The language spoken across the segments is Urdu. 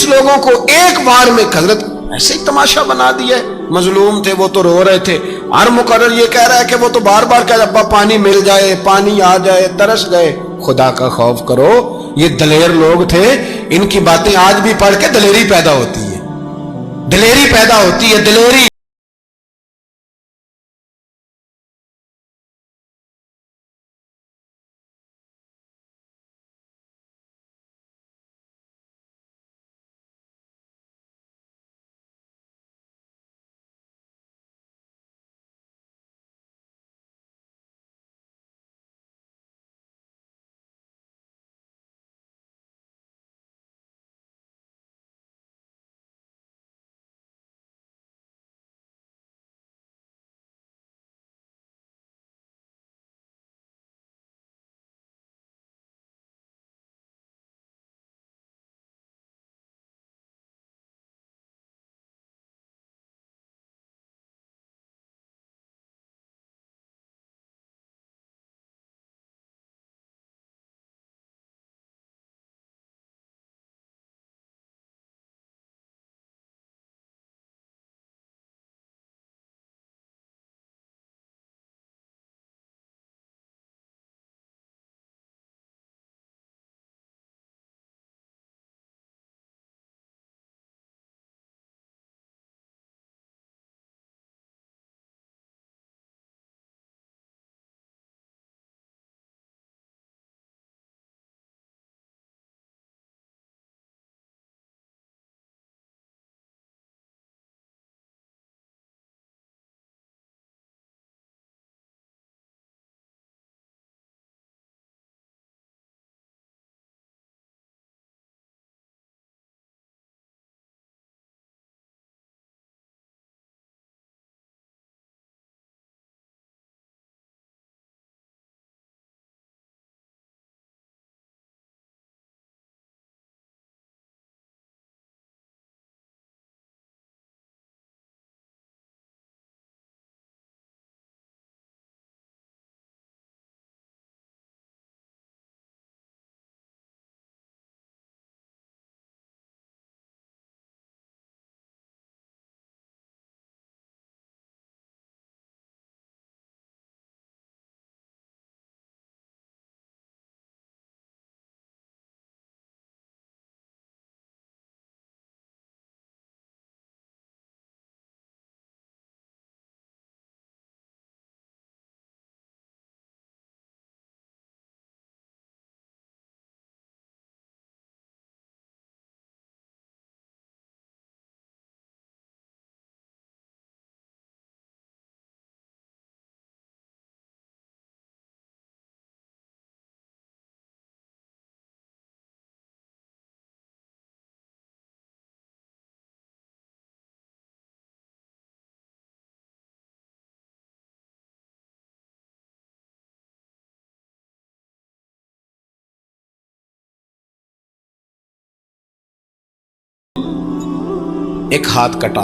لوگوں کو ایک بار میں حضرت ایسے ہی تماشا بنا دیا ہے. مظلوم تھے وہ تو رو رہے تھے، ہر مقرر یہ کہہ رہا ہے کہ وہ تو بار بار کہہ ابا پانی مل جائے، پانی آ جائے، ترس گئے. خدا کا خوف کرو، یہ دلیر لوگ تھے، ان کی باتیں آج بھی پڑھ کے دلیری پیدا ہوتی ہے، دلیری پیدا ہوتی ہے، دلیری. ایک ہاتھ کٹا،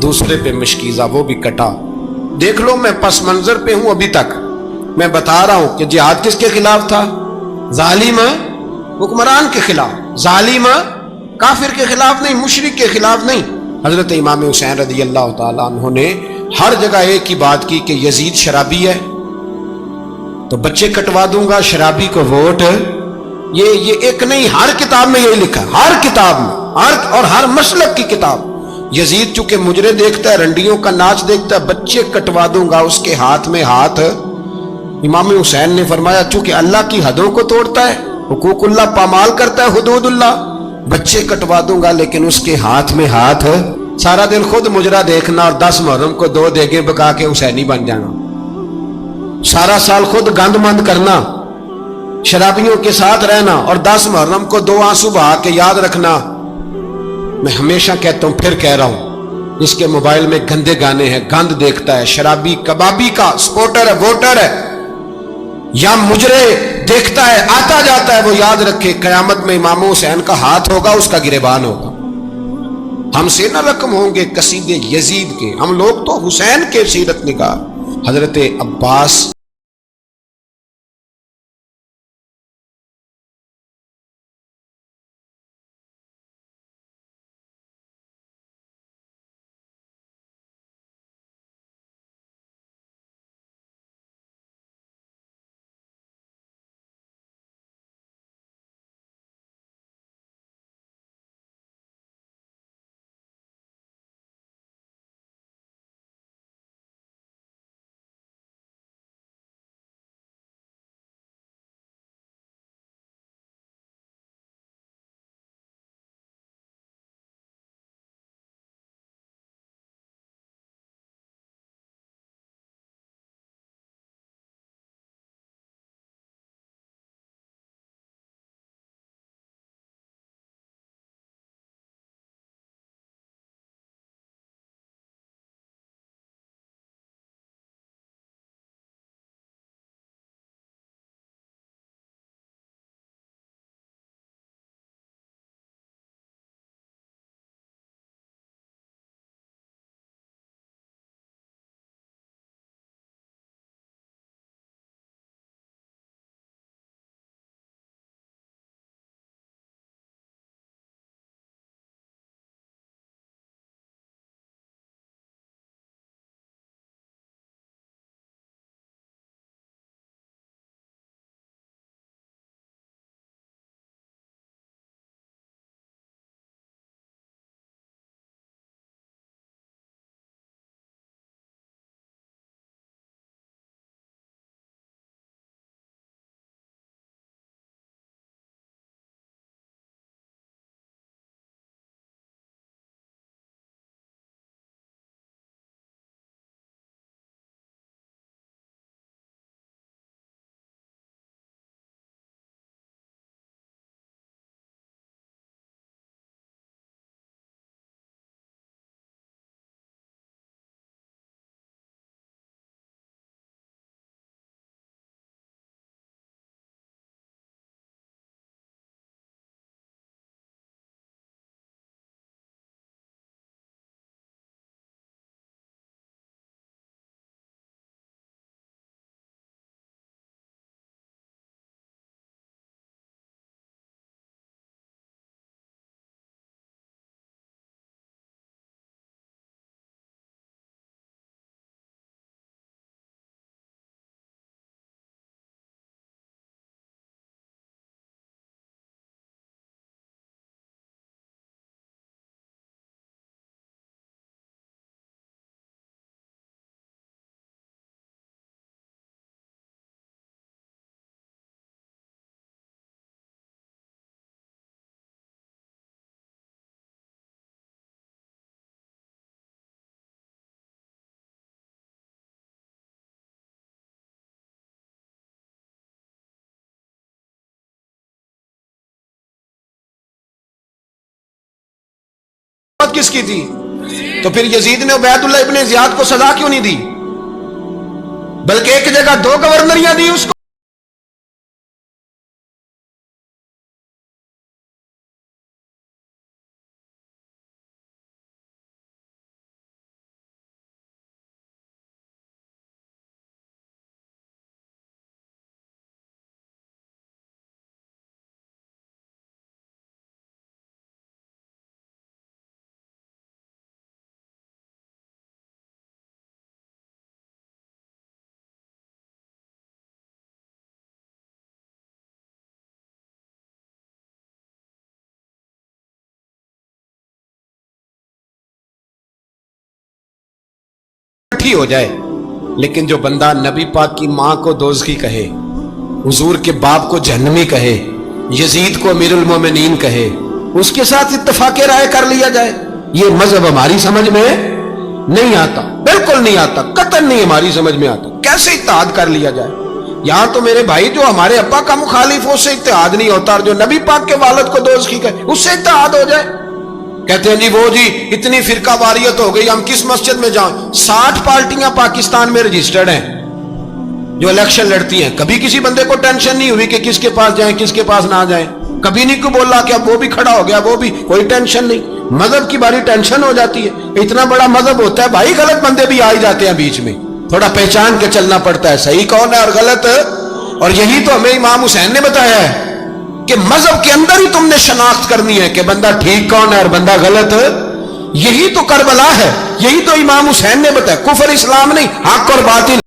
دوسرے پہ مشکیزہ وہ بھی کٹا. دیکھ لو میں پس منظر پہ ہوں ابھی تک. میں بتا رہا ہوں کہ جہاد کس کے خلاف تھا؟ ظالم حکمران کے خلاف، ظالم کافر کے خلاف نہیں، مشرک کے خلاف نہیں. حضرت امام حسین رضی اللہ تعالیٰ عنہ نے ہر جگہ ایک ہی بات کی کہ یزید شرابی ہے تو بچے کٹوا دوں گا، شرابی کو ووٹ. یہ ایک نہیں، ہر کتاب میں یہی لکھا، ہر کتاب میں، اور ہر مسلک کی کتاب. یزید چونکہ مجرے دیکھتا ہے، رنڈیوں کا ناچ دیکھتا ہے، بچے کٹوا دوں گا، اس کے ہاتھ میں ہاتھ. امام حسین نے فرمایا چونکہ اللہ کی حدوں کو توڑتا ہے، حقوق اللہ پامال کرتا ہے، حدود اللہ، بچے کٹوا دوں گا لیکن اس کے ہاتھ میں ہاتھ. سارا دن خود مجرا دیکھنا اور 10 محرم کو 2 دیگیں پکا کے حسینی بن جانا، سارا سال خود گند مند کرنا، شرابیوں کے ساتھ رہنا اور 10 محرم کو 2 آنسو بہا کے یاد رکھنا. میں ہمیشہ کہتا ہوں، پھر کہہ رہا ہوں، اس کے موبائل میں گندے گانے ہیں، گند دیکھتا ہے، شرابی کبابی کا سپورٹر ہے، ووٹر ہے یا مجرے دیکھتا ہے، آتا جاتا ہے، وہ یاد رکھے قیامت میں امام حسین کا ہاتھ ہوگا، اس کا گریبان ہوگا. ہم سے نہ رقم ہوں گے قصیدے یزید کے، ہم لوگ تو حسین کے سیرت نگار. حضرت عباس کس کی تھی؟ تو پھر یزید نے عبیداللہ ابن زیاد کو سزا کیوں نہیں دی، بلکہ ایک جگہ 2 گورنریاں دی اس کو؟ ہو جائے، لیکن جو بندہ نبی پاک کی ماں کو دوزخی کہے، حضور کے باپ کو جہنمی کہے، یزید کو امیر المومنین کہے، اس کے ساتھ اتفاق رائے کر لیا جائے، یہ مذہب ہماری سمجھ میں نہیں آتا، بالکل نہیں آتا، قطعاً نہیں ہماری سمجھ میں آتا۔ کیسے اتحاد کر لیا جائے؟ یہاں تو میرے بھائی جو ہمارے ابا کا مخالف ہو اس سے اتحاد نہیں ہوتا، اور جو نبی پاک کے والد کو دوزخی کہے اس سے اتحاد ہو جائے۔ کہتے ہیں جی وہ جی اتنی فرقہ واریت ہو گئی، ہم کس مسجد میں جائیں؟ 60 پارٹیاں پاکستان میں رجسٹرڈ ہیں جو الیکشن لڑتی ہیں، کبھی کسی بندے کو ٹینشن نہیں ہوئی کہ کس کے پاس جائیں کس کے پاس نہ جائیں، کبھی نہیں کوئی بولا کہ اب وہ بھی کھڑا ہو گیا وہ بھی، کوئی ٹینشن نہیں۔ مذہب کی باری ٹینشن ہو جاتی ہے، اتنا بڑا مذہب ہوتا ہے بھائی، غلط بندے بھی آ جاتے ہیں بیچ میں، تھوڑا پہچان کے چلنا پڑتا ہے صحیح کون ہے اور غلط، اور یہی تو ہمیں امام حسین نے بتایا ہے کہ مذہب کے اندر ہی تم نے شناخت کرنی ہے کہ بندہ ٹھیک کون ہے اور بندہ غلط۔ یہی تو کربلا ہے، یہی تو امام حسین نے بتایا، کفر اسلام نہیں، حق اور باطل۔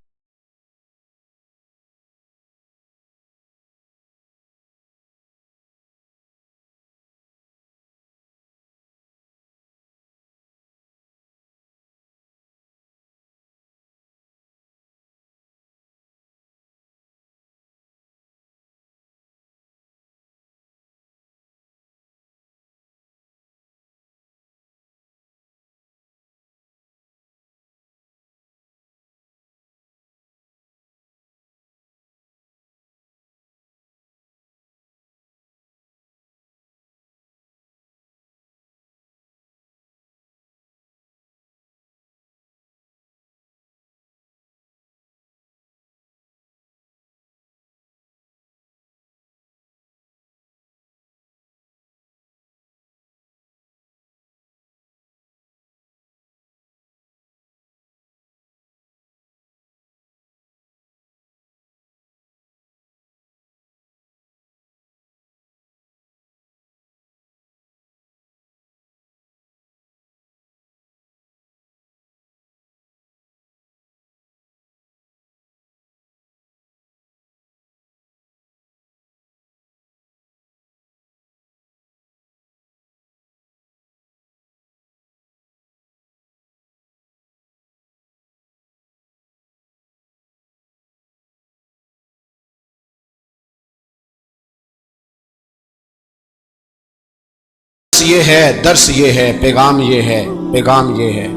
یہ ہے درس، یہ ہے پیغام، یہ ہے پیغام، یہ ہے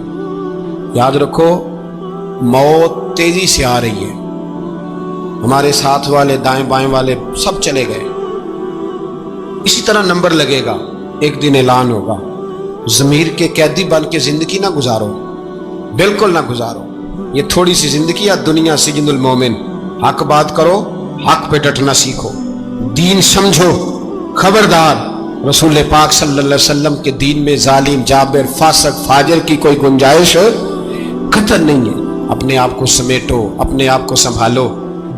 یاد رکھو، موت تیزی سے آ رہی ہے، ہمارے ساتھ والے دائیں بائیں والے سب چلے گئے، اسی طرح نمبر لگے گا، ایک دن اعلان ہوگا۔ ضمیر کے قیدی بن کے زندگی نہ گزارو، بالکل نہ گزارو، یہ تھوڑی سی زندگی ہے، دنیا سجن المومن۔ حق بات کرو، حق پہ ڈٹنا سیکھو، دین سمجھو، خبردار رسول پاک صلی اللہ علیہ وسلم کے دین میں ظالم، جابر، فاسق، فاجر کی کوئی گنجائش قطع نہیں ہے۔ اپنے آپ کو سمیٹو، اپنے آپ کو سنبھالو،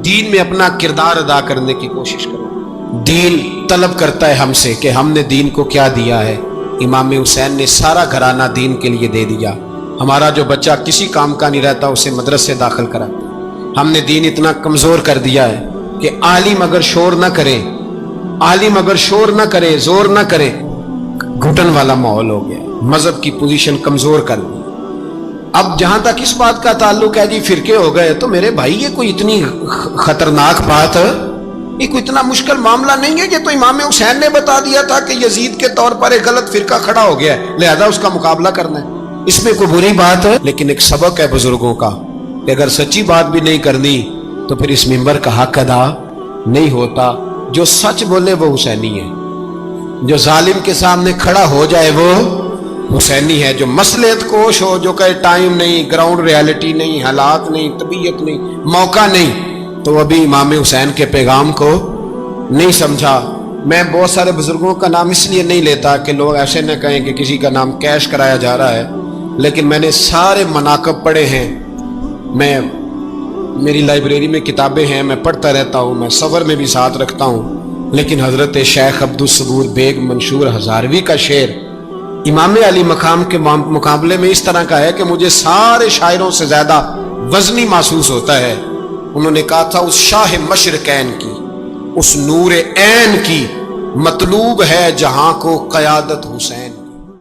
دین میں اپنا کردار ادا کرنے کی کوشش کرو۔ دین طلب کرتا ہے ہم سے کہ ہم نے دین کو کیا دیا ہے۔ امام حسین نے سارا گھرانہ دین کے لیے دے دیا۔ ہمارا جو بچہ کسی کام کا نہیں رہتا اسے مدرسے داخل کراتا۔ ہم نے دین اتنا کمزور کر دیا ہے کہ عالم اگر شور نہ کرے، عالم اگر شور نہ کرے، زور نہ کرے، گھٹن والا ماحول ہو گیا، مذہب کی پوزیشن کمزور کر دی۔ اب جہاں تک اس بات کا تعلق ہے جی فرقے ہو گئے، تو میرے بھائی یہ کوئی اتنی خطرناک بات ہے، یہ کوئی اتنا مشکل معاملہ نہیں ہے۔ یہ تو امام حسین نے بتا دیا تھا کہ یزید کے طور پر ایک غلط فرقہ کھڑا ہو گیا ہے، لہذا اس کا مقابلہ کرنا ہے، اس میں کوئی بری بات ہے؟ لیکن ایک سبق ہے بزرگوں کا کہ اگر سچی بات بھی نہیں کرنی تو پھر اس منبر کا حق ادا نہیں ہوتا۔ جو سچ بولے وہ حسینی ہے، جو ظالم کے سامنے کھڑا ہو جائے وہ حسینی ہے جو مصلحت کوش ہو, جو کہے ٹائم نہیں, گراؤنڈ ریالٹی نہیں, حالات نہیں, طبیعت نہیں, موقع نہیں, تو ابھی امام حسین کے پیغام کو نہیں سمجھا. میں بہت سارے بزرگوں کا نام اس لیے نہیں لیتا کہ لوگ ایسے نہ کہیں کہ کسی کا نام کیش کرایا جا رہا ہے, لیکن میں نے سارے مناقب پڑھے ہیں. میری لائبریری میں کتابیں ہیں, میں پڑھتا رہتا ہوں, میں سفر میں بھی ساتھ رکھتا ہوں. لیکن حضرت شیخ عبدالصبور بیگ منشور ہزاروی کا شعر امام علی مقام کے مقابلے میں اس طرح کا ہے کہ مجھے سارے شاعروں سے زیادہ وزنی محسوس ہوتا ہے. انہوں نے کہا تھا اس شاہ مشرقین کی, اس نور عین کی مطلوب ہے جہاں کو قیادت حسین.